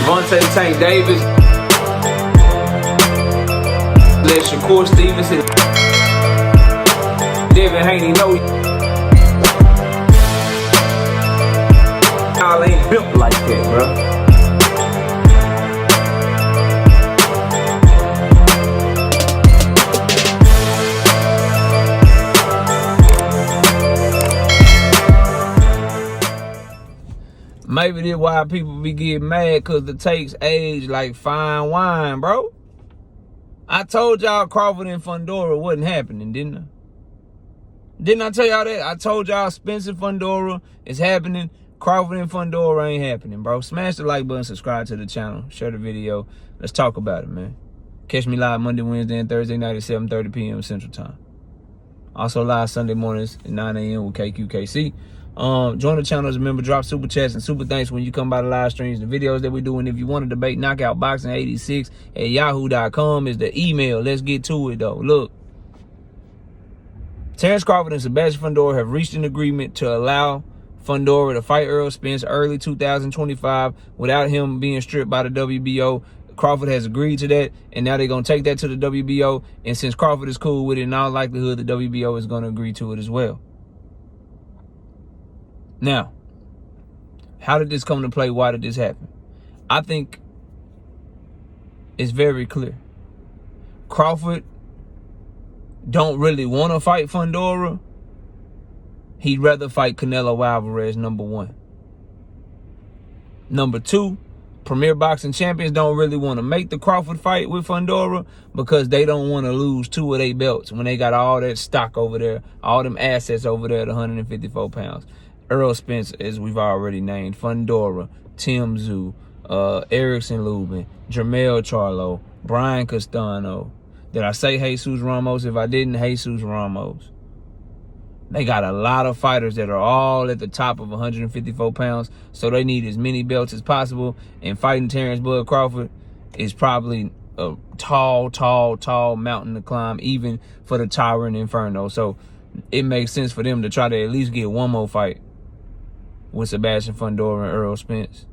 Devontae Tank Davis. Let Shakur Stevenson. Devin Haney know y'all ain't built like that, bro. Maybe that's why people be getting mad, because the takes age like fine wine, bro. I told y'all Crawford and Fundora wasn't happening, didn't I? Didn't I tell y'all that? I told y'all Spence Fundora is happening. Crawford and Fundora ain't happening, bro. Smash the like button, subscribe to the channel, share the video. Let's talk about it, man. Catch me live Monday, Wednesday, and Thursday night at 7:30 p.m. Central Time. Also live Sunday mornings at 9 a.m. with KQKC. Join the channel as a member, drop super chats and super thanks when you come by the live streams, the videos that we do. And if you want to debate, knockoutboxing86 at yahoo.com is the email. Let's get to it, though. Look, Terence Crawford and Sebastian Fundora have reached an agreement to allow Fundora to fight Errol Spence early 2025 without him being stripped by the WBO. Crawford has agreed to that, and now they're going to take that to the WBO. And since Crawford is cool with it, in all likelihood, the WBO is going to agree to it as well. Now, how did this come to play? Why did this happen? I think it's very clear. Crawford don't really want to fight Fundora. He'd rather fight Canelo Alvarez, number one. Number two, Premier Boxing Champions don't really want to make the Crawford fight with Fundora because they don't want to lose 2 of their belts when they got all that stock over there, all them assets over there at 154 pounds. Errol Spence, as we've already named, Fundora, Tim Tszyu, Erickson Lubin, Jermell Charlo, Brian Castano. Did I say Jesus Ramos? If I didn't, Jesus Ramos. They got a lot of fighters that are all at the top of 154 pounds, so they need as many belts as possible. And fighting Terence Bud Crawford is probably a tall mountain to climb, even for the towering Inferno. So it makes sense for them to try to at least get one more fight with Sebastian Fundora and Errol Spence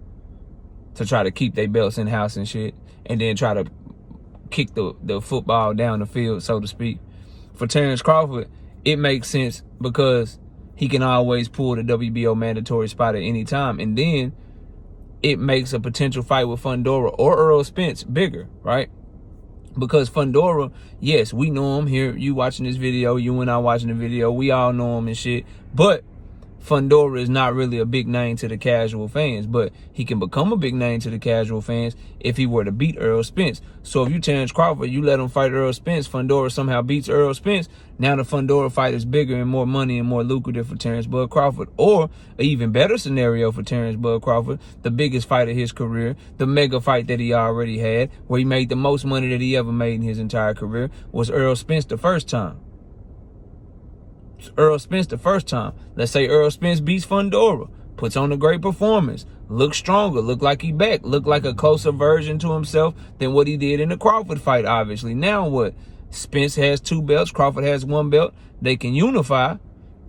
to try to keep their belts in-house and shit, and then try to kick the football down the field, so to speak. For Terence Crawford, it makes sense because he can always pull the WBO mandatory spot at any time, and then it makes a potential fight with Fundora or Errol Spence bigger, right? Because Fundora, yes, we know him here. You watching this video, you and I watching the video, we all know him and shit. But Fundora is not really a big name to the casual fans, but he can become a big name to the casual fans if he were to beat Errol Spence. So if you Terence Crawford, you let him fight Errol Spence, Fundora somehow beats Errol Spence, now the Fundora fight is bigger and more money and more lucrative for Terence Bud Crawford. Or an even better scenario for Terence Bud Crawford, the biggest fight of his career, the mega fight that he already had, where he made the most money that he ever made in his entire career, was Errol Spence the first time. Errol Spence the first time. Let's say Errol Spence beats Fundora, puts on a great performance, looks stronger, look like he back, look like a closer version to himself than what he did in the Crawford fight, obviously. Now what? Spence has 2 belts, Crawford has 1 belt. They can unify,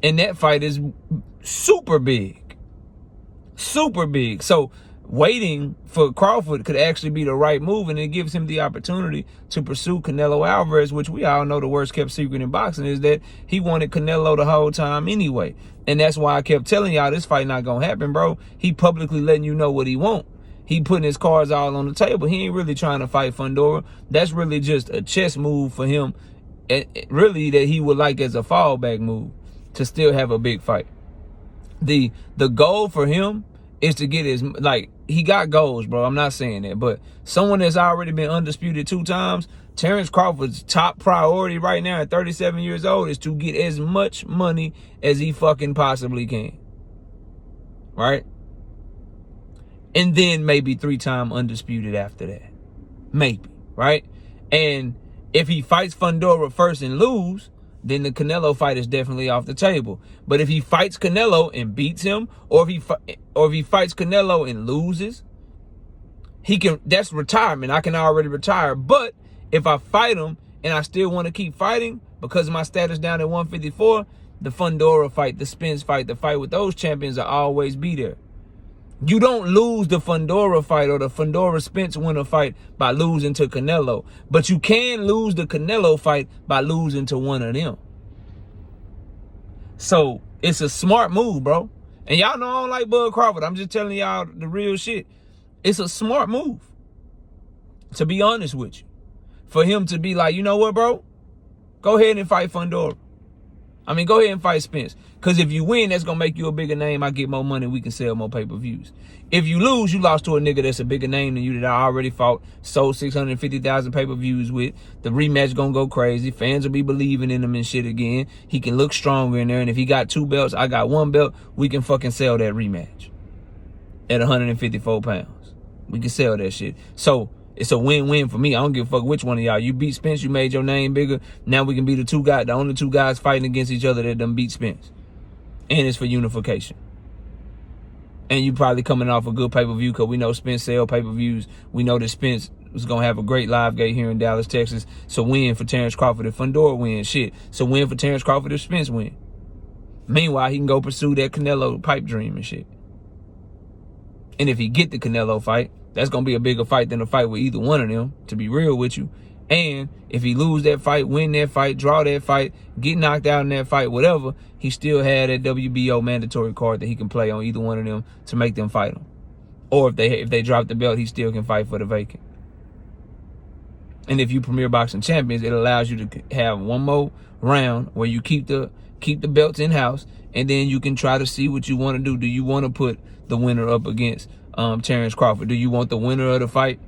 and that fight is super big. Super big. So waiting for Crawford could actually be the right move, and it gives him the opportunity to pursue Canelo Alvarez, which we all know the worst kept secret in boxing is that he wanted Canelo the whole time anyway. And that's why I kept telling y'all this fight not gonna happen, bro. He publicly letting you know what he want. He putting his cards all on the table. He ain't really trying to fight Fundora. That's really just a chess move for him, really, that he would like as a fallback move to still have a big fight. The goal for him is to get his, like, he got goals, bro. I'm not saying that. But someone that's already been undisputed 2 times, Terence Crawford's top priority right now at 37 years old is to get as much money as he fucking possibly can. Right? And then maybe 3-time undisputed after that. Maybe. Right? And if he fights Fundora first and lose, then the Canelo fight is definitely off the table. But if he fights Canelo and beats him, or if he fights Canelo and loses, he can, that's retirement. I can already retire. But if I fight him and I still want to keep fighting because of my status down at 154, the Fundora fight, the Spence fight, the fight with those champions will always be there. You don't lose the Fundora fight or the Fundora-Spence winner fight by losing to Canelo. But you can lose the Canelo fight by losing to one of them. So it's a smart move, bro. And y'all know I don't like Bud Crawford. I'm just telling y'all the real shit. It's a smart move, to be honest with you. For him to be like, you know what, bro? Go ahead and fight Fundora. I mean, go ahead and fight Spence. Because if you win, that's going to make you a bigger name. I get more money. We can sell more pay-per-views. If you lose, you lost to a nigga that's a bigger name than you that I already fought, sold 650,000 pay-per-views with. The rematch going to go crazy. Fans will be believing in him and shit again. He can look stronger in there. And if he got 2 belts, I got 1 belt, we can fucking sell that rematch at 154 pounds. We can sell that shit. So it's a win-win for me. I don't give a fuck which one of y'all. You beat Spence, you made your name bigger. Now we can be the only 2 guys fighting against each other that done beat Spence. And it's for unification. And you probably coming off a good pay-per-view because we know Spence sell pay-per-views. We know that Spence was going to have a great live gate here in Dallas, Texas. So win for Terence Crawford if Fundora win. Shit. So win for Terence Crawford if Spence win. Meanwhile, he can go pursue that Canelo pipe dream and shit. And if he get the Canelo fight, that's going to be a bigger fight than a fight with either one of them, to be real with you. And if he lose that fight, win that fight, draw that fight, get knocked out in that fight, whatever, he still had that WBO mandatory card that he can play on either one of them to make them fight him. Or if they drop the belt, he still can fight for the vacant. And if you Premier Boxing Champions, it allows you to have one more round where you keep the belts in-house, and then you can try to see what you want to do. Do you want to put the winner up against Terence Crawford? Do you want the winner of the fight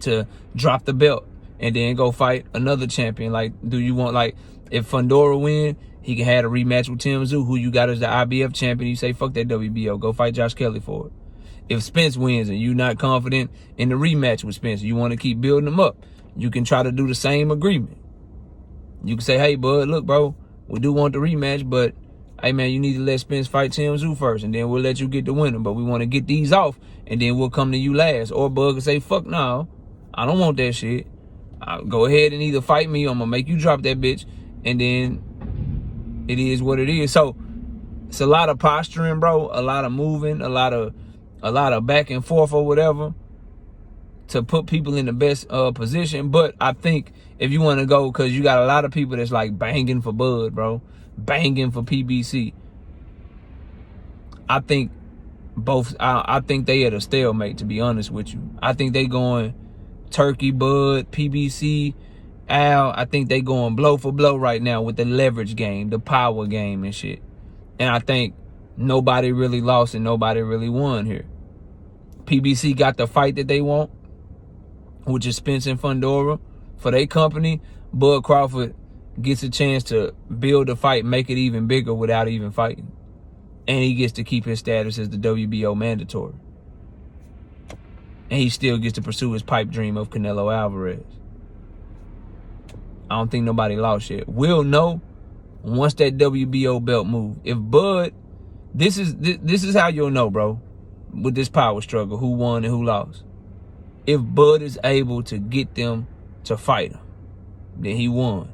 to drop the belt and then go fight another champion? Like, do you want, like, if Fundora win, he can have a rematch with Tim Tszyu, who you got as the IBF champion. You say, fuck that WBO, go fight Josh Kelly for it. If Spence wins and you're not confident in the rematch with Spence, you want to keep building them up, you can try to do the same agreement. You can say, hey, bud, look, bro, we do want the rematch, but hey, man, you need to let Spence fight Tim Tszyu first, and then we'll let you get the winner. But we want to get these off, and then we'll come to you last. Or Bud can say, fuck no, I don't want that shit. Go ahead and either fight me or I'm going to make you drop that bitch, and then it is what it is. So it's a lot of posturing, bro, a lot of moving, a lot of back and forth or whatever to put people in the best position. But I think if you want to go, because you got a lot of people that's like banging for Bud, bro, banging for PBC. I think I think they at a stalemate, to be honest with you. I think they going Turkey, Bud, PBC, Al. I think they going blow for blow right now with the leverage game, the power game and shit. And I think nobody really lost and nobody really won here. PBC got the fight that they want, which is Spence and Fundora for their company. Bud Crawford gets a chance to build the fight, make it even bigger without even fighting. And he gets to keep his status as the WBO mandatory. And he still gets to pursue his pipe dream of Canelo Alvarez. I don't think nobody lost yet. We'll know once that WBO belt move. If Bud, this is how you'll know, bro, with this power struggle, who won and who lost. If Bud is able to get them to fight him, then he won.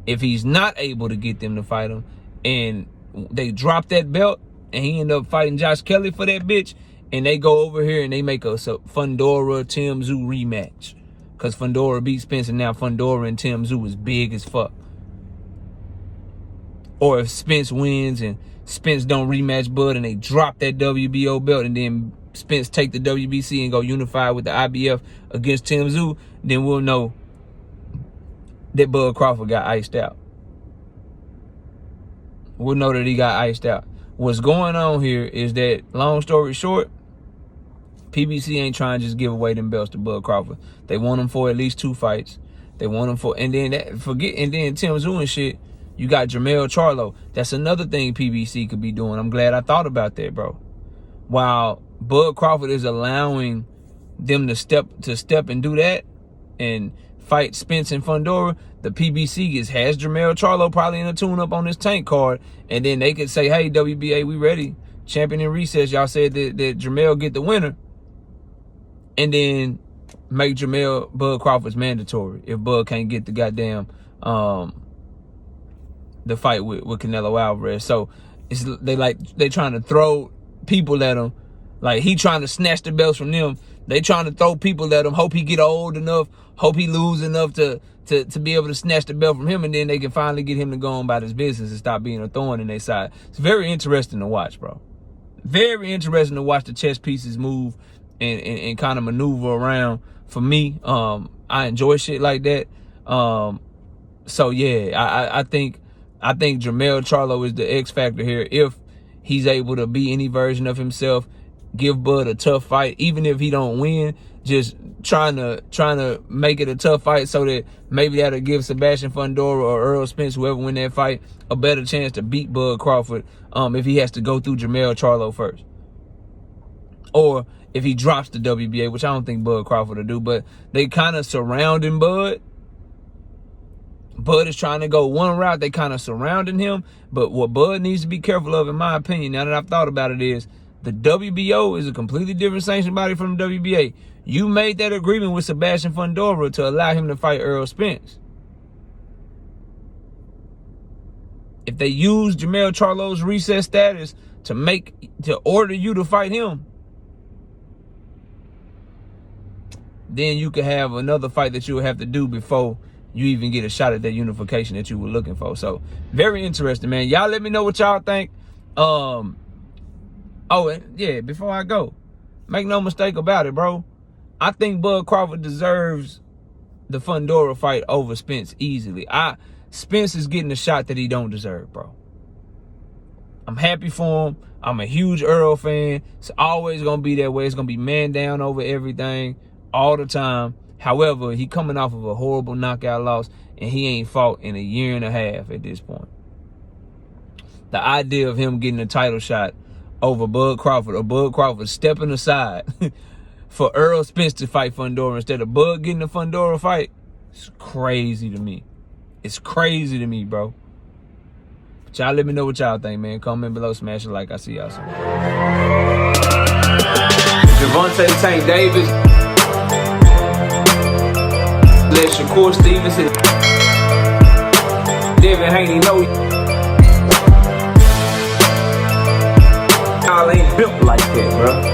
If he's not able to get them to fight him and they drop that belt and he end up fighting Josh Kelly for that bitch, and they go over here and they make a Fundora Tim Tszyu rematch, because Fundora beat Spence and now Fundora and Tim Tszyu is big as fuck. Or if Spence wins and Spence don't rematch Bud and they drop that WBO belt and then Spence take the WBC and go unify with the IBF against Tim Tszyu, then we'll know that Bud Crawford got iced out. We'll know that he got iced out. What's going on here is that, long story short, PBC ain't trying to just give away them belts to Bud Crawford. They want him for at least 2 fights. They want him for, and then Tim Tszyu and shit, you got Jermell Charlo. That's another thing PBC could be doing. I'm glad I thought about that, bro. While Bud Crawford is allowing them to step and do that and fight Spence and Fundora, the PBC has Jermell Charlo probably in a tune-up on this tank card, and then they could say, hey, WBA, we ready. Champion in recess, y'all said that Jermell get the winner, and then make Bud Crawford's mandatory if Bud can't get the goddamn the fight with Canelo Alvarez. So they trying to throw people at him Like, he trying to snatch the belts from them. They trying to throw people at him, hope he get old enough, hope he lose enough to be able to snatch the belt from him, and then they can finally get him to go on about his business and stop being a thorn in their side. It's very interesting to watch, bro. Very interesting to watch the chess pieces move and kind of maneuver around. For me, I enjoy shit like that. So yeah, I think Jermell Charlo is the X factor here. If he's able to be any version of himself, give Bud a tough fight, even if he don't win, just trying to make it a tough fight so that maybe that'll give Sebastian Fundora or Errol Spence, whoever win that fight, a better chance to beat Bud Crawford if he has to go through Jermell Charlo first. Or if he drops the WBA, which I don't think Bud Crawford will do, but they kind of surrounding Bud. Bud is trying to go one route. They kind of surrounding him. But what Bud needs to be careful of, in my opinion, now that I've thought about it, is the WBO is a completely different sanctioned body from the WBA. You made that agreement with Sebastian Fundora to allow him to fight Errol Spence. If they use Jermell Charlo's recess status to order you to fight him, then you could have another fight that you would have to do before you even get a shot at that unification that you were looking for. So, very interesting, man. Y'all let me know what y'all think. Oh, and yeah, before I go, make no mistake about it, bro. I think Bud Crawford deserves the Fundora fight over Spence easily. Spence is getting a shot that he don't deserve, bro. I'm happy for him. I'm a huge Errol fan. It's always going to be that way. It's going to be man down over everything all the time. However, he coming off of a horrible knockout loss, and he ain't fought in a year and a half at this point. The idea of him getting a title shot over Bud Crawford, or Bud Crawford stepping aside for Errol Spence to fight Fundora instead of Bud getting a Fundora fight, it's crazy to me. It's crazy to me, bro. But y'all let me know what y'all think, man. Comment below, smash a like. I see y'all soon. Gervonta Tank Davis. Let Shakur Stevenson. Devin Haney know y'all ain't built like that, bro.